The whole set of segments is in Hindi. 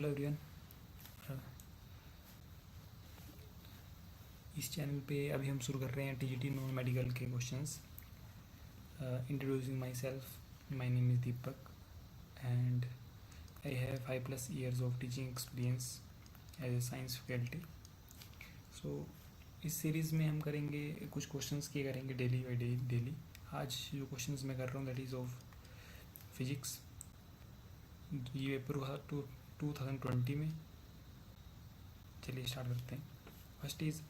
Hello everyone. इस चैनल पे अभी हम शुरू कर रहे हैं टीजीटी नॉन मेडिकल के questions. Introducing myself, my name is Deepak and I have 5+ years of teaching experience as a science faculty. So इस सीरीज़ में हम करेंगे कुछ क्वेश्चंस किए करेंगे डेली बाई डेली। आज जो क्वेश्चंस मैं कर रहा हूँ दैट इज़ ऑफ फिजिक्स। ये पेपर हुआ 2020 में। चलिए स्टार्ट करते हैं। First is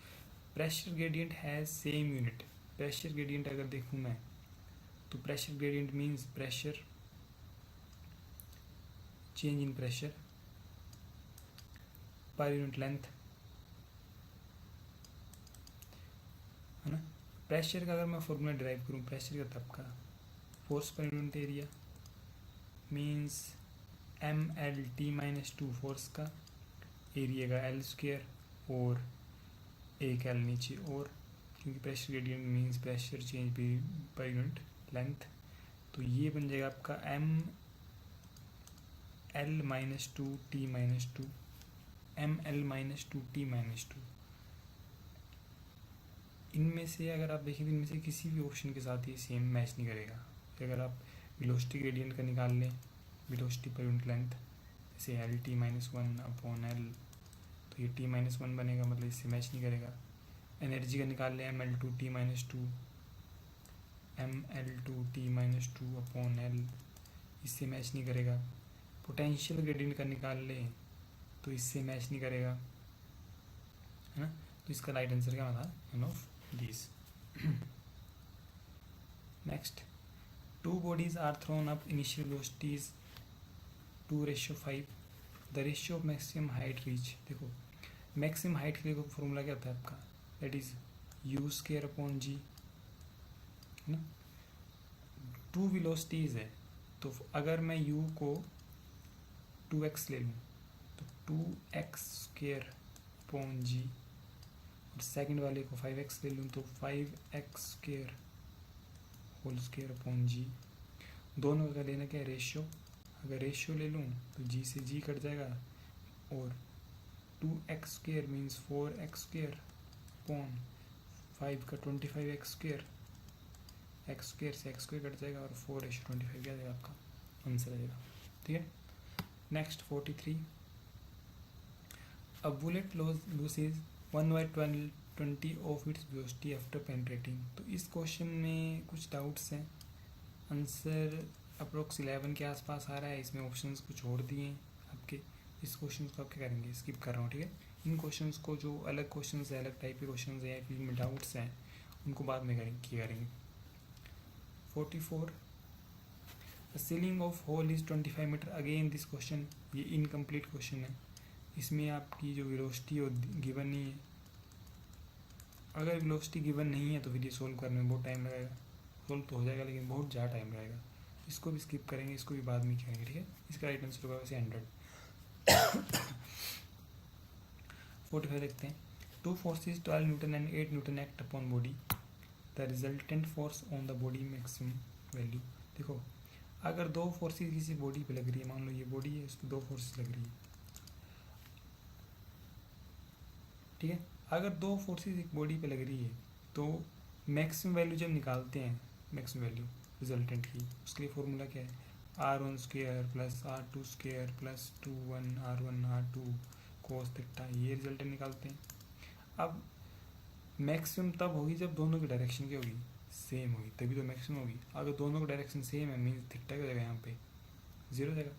pressure gradient has same unit. Pressure gradient अगर देखूँ मैं तो pressure gradient means pressure change in pressure per unit length, है ना। प्रेशर का अगर मैं फॉर्मूला डिराइव करूँ, प्रेशर का तब का force per unit area means mL/t-2 force का, एरिया का L² और एक L नीचे, और क्योंकि pressure gradient means pressure change per unit length, तो ये बन जाएगा आपका mL-2t-2 mL-2t-2। इनमें से अगर आप देखें तो इनमें से किसी भी ऑप्शन के साथ ये सेम मैच नहीं करेगा। अगर आप वेलोसिटी ग्रेडियंट का निकाल लें, वेलोसिटी पर यूनिट लेंथ, जैसे L/t-1/L, तो ये t-1 बनेगा, मतलब इससे मैच नहीं करेगा। एनर्जी का निकाल लें mL/2t-2 mL/2t-2/L, इससे मैच नहीं करेगा। पोटेंशियल ग्रेडियंट का निकाल लें तो इससे मैच नहीं करेगा, है ना। तो इसका राइट आंसर क्या था? None of this. Next, two bodies are thrown up initial velocity is 2:5। The ratio of maximum height reach. देखो मैक्सिमम हाइट के लिए फॉर्मूला क्या होता है आपका? दैट इज u²/g, है ना। टू वेलोसिटीज है, तो अगर मैं u को 2x ले लूँ तो 2x² और सेकंड वाले को 5x ले लूँ तो 5x²g। दोनों का लेना क्या है? रेशियो। अगर रेशियो ले लूँ तो g से g कट जाएगा, और 2x² मीन्स 4x² 5 का 25x², x² से x² कट जाएगा और 4:25 क्या जाएगा आपका आंसर आ जाएगा। ठीक है। Next 43, a bullet loses 1/20 of its velocity after penetrating. तो इस क्वेश्चन में कुछ डाउट्स हैं। आंसर अप्रोक्स 11 के आसपास आ रहा है। इसमें ऑप्शंस कुछ और दिए हैं आपके। इस क्वेश्चन को आप क्या करेंगे? स्किप कर रहा हूँ, ठीक है। इन क्वेश्चंस को, जो अलग क्वेश्चंस है, अलग टाइप के क्वेश्चंस हैं, फिर में डाउट्स हैं, उनको बाद में करेंगे। 44, the ceiling of hole is 25 metre. Again this question ये इनकम्प्लीट क्वेश्चन है। इसमें आपकी जो वेलोसिटी गिवन नहीं है। अगर वेलोसिटी गिवन नहीं है तो फिर ये सोल्व करने में बहुत टाइम लगेगा। सोल्व तो हो जाएगा लेकिन बहुत ज़्यादा टाइम लगेगा। इसको भी स्किप करेंगे, इसको भी बाद में करेंगे, ठीक है। इसका राइट आंसर होगा वैसे 100। 45 देखते हैं। Two forces 12 Newton and 8 Newton act upon body. The resultant force on the body maximum value. देखो अगर दो फोर्सेज किसी बॉडी पे लग रही है, मान लो ये बॉडी है, उस पर दो फोर्सेज लग रही है, ठीक है। अगर दो फोर्सेज एक बॉडी पे लग रही है तो मैक्सिमम वैल्यू जब निकालते हैं, मैक्सिमम वैल्यू रिजल्टेंट की, उसके लिए फॉर्मूला क्या है? r1² + r2² + 2(1) r1 r2 cos theta, ये रिजल्टेंट निकालते हैं। अब मैक्सिमम तब होगी जब दोनों की डायरेक्शन क्या होगी? सेम होगी, तभी तो मैक्सिमम होगी। अगर दोनों की डायरेक्शन सेम है मीन्स थीटा क्या हो जाएगा? यहाँ पे 0 हो जाएगा।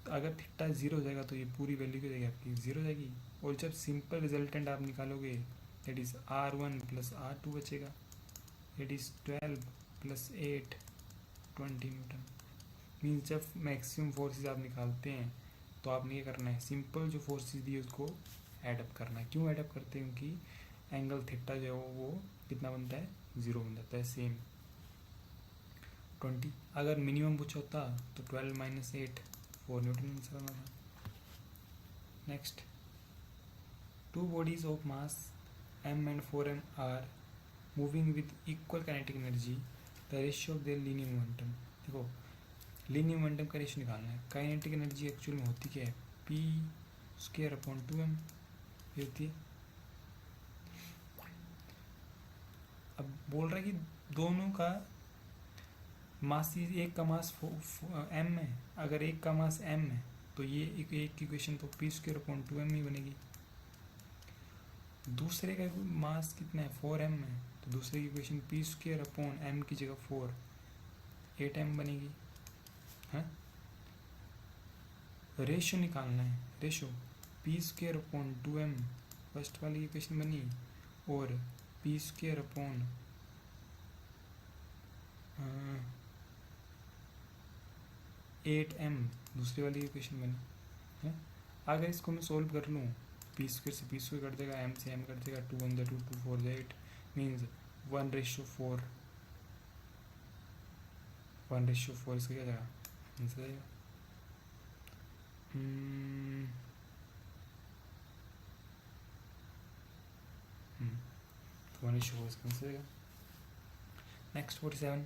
तो अगर थीटा 0 हो जाएगा तो ये पूरी वैल्यू क्या हो जाएगी आपकी? 0 हो जाएगी। और जब सिंपल रिजल्टेंट आप निकालोगे दैट इज़ r1 + r2 बचेगा, दैट इज़ 12 + 8 20 न्यूटन। मीन्स जब मैक्सिमम फोर्सेज आप निकालते हैं तो आपने ये करना है, सिंपल जो फोर्सेज दी है उसको एडअप करना है। क्यों एडअप करते हैं? क्योंकि एंगल थीटा जो है वो कितना बनता है? 0 बन जाता है, सेम 20। अगर मिनिमम पूछा होता तो 12 - 8 4 न्यूटन आंसर आना था। Next, two bodies of mass m and 4m are moving with equal kinetic energy, the ratio of their linear momentum. देखो लीनियर मोमेंटम का रेशियो निकालना है। काइनेटिक एनर्जी एक्चुअल में होती क्या है? पी स्क्वायर अपॉन 2m ये होती है। अब बोल रहा है कि दोनों का मास, एक का मास m है, अगर एक का मास m है तो ये एक की इक्वेशन तो पी स्क्वायर अपॉन 2m ही बनेगी। दूसरे का मास कितना है 4m है, तो दूसरे की equation P square upon m की जगह 4 8m बनेगी। हाँ, रेशो निकालना है, ratio P square upon 2m first वाली इक्वेशन बनी, और पी स्क्वायर अपॉन 8m दूसरी वाली इक्वेशन बनी है। अगर इसको मैं सोल्व कर लूँ, पी स्क्वायर से पी स्क्वायर कट जाएगा, m से m कट जाएगा, 2 1 2 2 4 8 मीन्स 1:4 1:4 इसका क्या जाएगा आंसर आएगा 1:4 इसका आंसर आएगा। Next 47,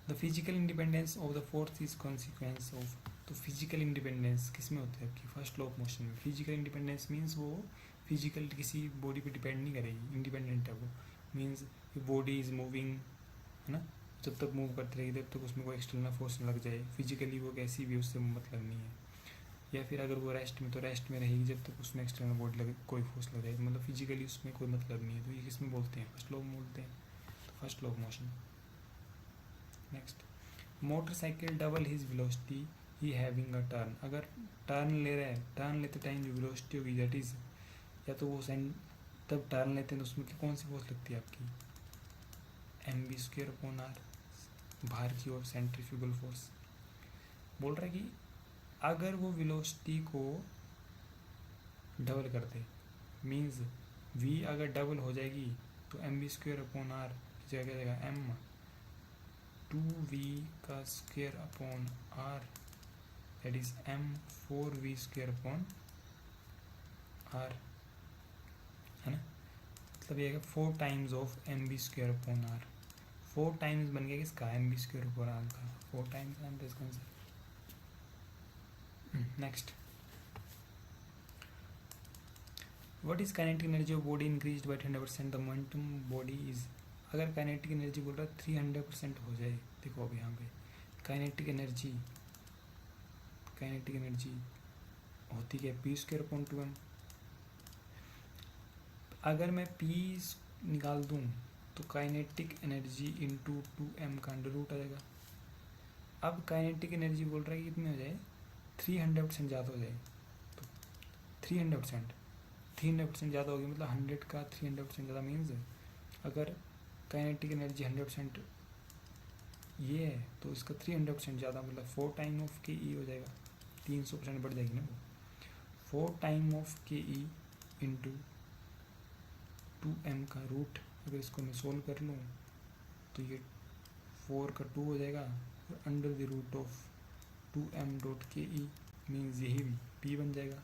the physical independence of the force is consequence of. तो फिजिकल इंडिपेंडेंस किस में होता है आपकी फर्स्ट लॉ ऑफ मोशन में। फिजिकल इंडिपेंडेंस मीन्स वो फिजिकल किसी बॉडी पे डिपेंड नहीं करेगी, इंडिपेंडेंट है वो। मीन्स बॉडी इज मूविंग, है ना, जब तक मूव करती रहेगी तब तक उसमें कोई एक्सटर्नल फोर्स न लग जाए, फिजिकली वो कैसी भी उससे मतलब नहीं है। या फिर अगर वो रेस्ट में, तो रेस्ट में रहेगी जब तक उसमें एक्सटर्नल बॉडी लगे, कोई फोर्स लग जाए, मतलब फिजिकली उसमें कोई मतलब नहीं है। तो ये किस में बोलते हैं, फर्स्ट लॉ में बोलते हैं, तो first law of motion. Next, motorcycle double his velocity he having a turn. अगर टर्न ले रहा है, टर्न लेते टाइम जो वेलोसिटी होगी दैट इज, या तो वो तब टर्न लेते हैं तो उसमें कौन सी फोर्स लगती है आपकी, mv² अपॉन आर, बाहर की ओर सेंट्रीफ्यूगल फोर्स। बोल रहा है कि अगर वो वेलोसिटी को डबल कर दे, मीन्स v अगर डबल हो जाएगी तो mv² अपॉन आर की जगह क्या जाएगा m 2v का square upon r that is m 4v² upon r, है ना। मतलब ये 4 times of mv² upon r, 4 times बन गया किसका, mv² अपॉन आर का, 4 टाइम्स आंसर इसका answer. Next, what is kinetic energy of body increased by 100%, the momentum body is. अगर काइनेटिक एनर्जी बोल रहा है 300% हो जाए, देखो अब यहाँ पे काइनेटिक एनर्जी होती क्या, p² अपॉन 2m। अगर मैं p निकाल दूँ तो काइनेटिक एनर्जी इंटू 2m का अंडर रूट आ जाएगा। अब काइनेटिक एनर्जी बोल रहा है कि कितनी हो जाए, 300% ज़्यादा हो जाए, तो 300% ज़्यादा होगी, मतलब 100 का 300% ज़्यादा मीन्स अगर काइनेटिक एनर्जी 100% ये है तो इसका 300% ज़्यादा, मतलब 4 टाइम ऑफ के ई हो जाएगा, 300% बढ़ जाएगी ना वो। 4 टाइम ऑफ के ई इंटू 2m का रूट, अगर इसको मैं सोल्व कर लूँ तो ये 4 का 2 हो जाएगा, और under the root of 2m dot K E means यही भी p बन जाएगा,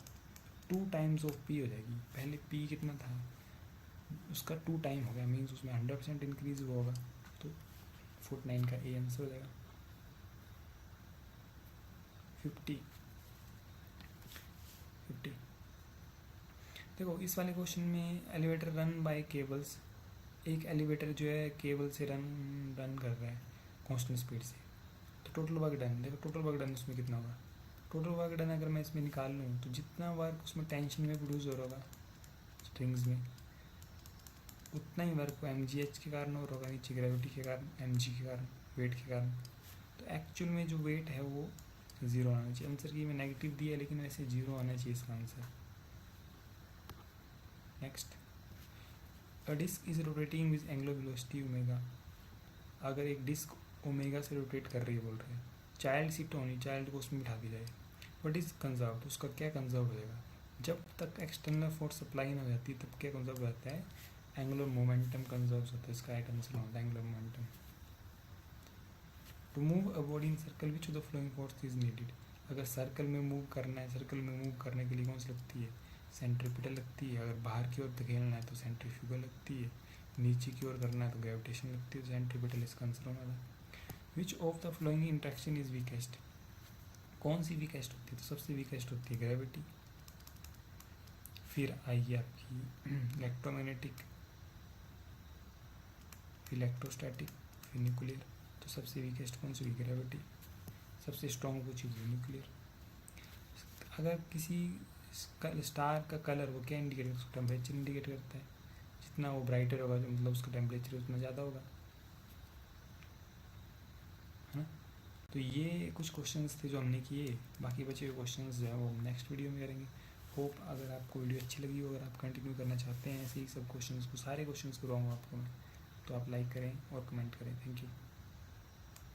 2 टाइम्स ऑफ p हो जाएगी। पहले p कितना था, उसका 2 टाइम हो गया, मीन्स उसमें 100% इंक्रीज हुआ होगा, तो 49 का ए आंसर हो जाएगा। 50 देखो इस वाले क्वेश्चन में एलिवेटर रन बाय केबल्स, एक एलिवेटर जो है केबल से रन कर रहा है कांस्टेंट स्पीड से, तो टोटल वर्क डन, देखो टोटल वर्क डन उसमें कितना होगा, टोटल वर्क डन अगर मैं इसमें निकाल लूँ तो जितना वर्क उसमें टेंशन में प्रोड्यूस हो रहा होगा स्ट्रिंग्स में, उतना ही वर्क mgh के कारण हो रहा होगा, नीचे ग्रेविटी के कारण, mg के कारण, वेट के कारण। तो एक्चुअल में जो वेट है वो 0 आना चाहिए। आंसर की मैं नेगेटिव दिया लेकिन वैसे 0 आना चाहिए इसका answer. Next, a disc is rotating with angular velocity omega. अगर एक डिस्क ओमेगा से रोटेट कर रही है, बोल रहे हैं चाइल्ड सीट होनी, चाइल्ड को उसमें बिठा दी जाए, वट इज़ कंजर्व, तो उसका क्या कंजर्व हो जाएगा, जब तक एक्सटर्नल फोर्स सप्लाई ना हो जाती तब क्या कंजर्व हो जाता है, एंगुलर मोमेंटम कंजर्व होता है, इसका राइट आंसर होता है angular momentum. To move a body in circle which of the flowing force is needed. अगर सर्कल में मूव करना है, सर्कल में मूव करने के लिए कौन सी लगती है, सेंट्रीपिटल लगती है, अगर बाहर की ओर धकेलना है तो सेंट्रीफ्यूगल लगती है, नीचे की ओर करना है तो ग्रेविटेशन लगती है, तो सेंट्रीपिटल इसका आंसर होना था। विच of the flowing interaction is weakest, कौन सी वीकेस्ट होती है, तो सबसे वीकेस्ट होती है ग्रेविटी, फिर आएगी आपकी इलेक्ट्रोमैग्नेटिक, फिर इलेक्ट्रोस्टैटिक, फिर न्यूक्लियर। तो सबसे वीकेस्ट कौन सी हुई? ग्रेविटी। सबसे स्ट्रॉन्ग वो चीज़ हुई न्यूक्लियर। अगर किसी स्टार का कलर वो क्या इंडिकेट करता है? उसका टेम्परेचर इंडिकेट करता है। जितना वो ब्राइटर होगा मतलब उसका टेम्परेचर उतना ज़्यादा होगा, है ना। तो ये कुछ क्वेश्चंस थे जो हमने किए। बाकी बचे हुए क्वेश्चंस जो है वो हम नेक्स्ट वीडियो में करेंगे। होप अगर आपको वीडियो अच्छी लगी हो, अगर आप कंटिन्यू करना चाहते हैं ऐसे ही सब क्वेश्चंस को, सारे क्वेश्चंस करवाऊँगा आपको मैं, तो आप लाइक करें और कमेंट करें। Thank you.